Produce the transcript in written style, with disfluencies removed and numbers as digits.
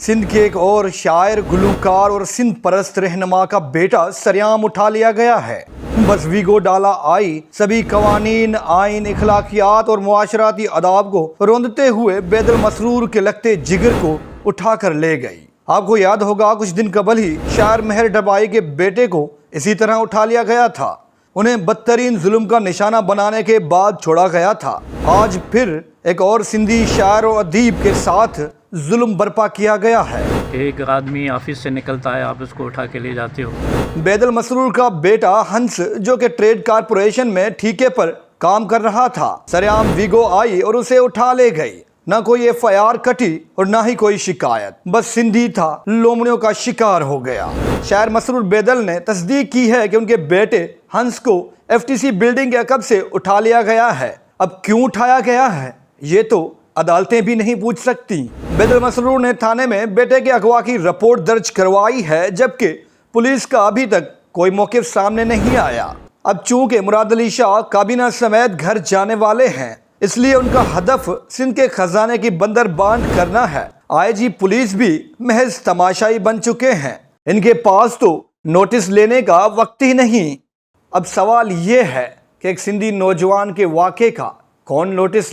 सिंध के एक और शायर, गुलूकार और सिंध परस्त रहनुमा का बेटा सरेआम उठा लिया गया है। बस वीगो डाला आई सभी कवानीन, आइन, इखलाकियात और मुआशराती अदाब को रौंदते हुए बैदल मसरूर के लगते जिगर को उठा कर ले गई। आपको याद होगा कुछ दिन कबल ही शायर मेहर डबाई के बेटे को इसी तरह उठा लिया गया था। उन्हें बदतरीन जुल्म का निशाना बनाने के बाद छोड़ा गया था। आज फिर एक और सिंधी शायर और अदीब के साथ जुल्म बर्पा किया गया है। एक आदमी ऑफिस से निकलता है, आप उसको उठा के ले जाते हो। बैदल मसरूर का बेटा हंस, जो कि ट्रेड कारपोरेशन में ठीके पर काम कर रहा था, सरेआम वीगो आई और उसे उठा ले गई। ना कोई FIR कटी और ना ही कोई शिकायत, बस सिंधी था लोमड़ियों का शिकार हो गया। शायर मसरूर बैदल ने तस्दीक की है कि उनके बेटे हंस को FTC बिल्डिंग के अकब से उठा लिया गया है। अब क्यों उठाया गया है ये तो अदालतें भी नहीं पूछ सकती। बैदल मसरूर ने थाने में बेटे के अगवा की रिपोर्ट दर्ज करवाई है, जबकि पुलिस का अभी तक कोई मौक़िफ़ सामने नहीं आया। अब चूंकि मुराद अली शाह काबीना समेत घर जाने वाले हैं, इसलिए उनका हदफ सिंध के खजाने की बंदरबांट करना है। IG पुलिस भी महज तमाशाई बन चुके हैं। इनके पास तो नोटिस लेने का वक्त ही नहीं। अब सवाल ये है कि एक सिंधी नौजवान के वाक़े का कौन नोटिस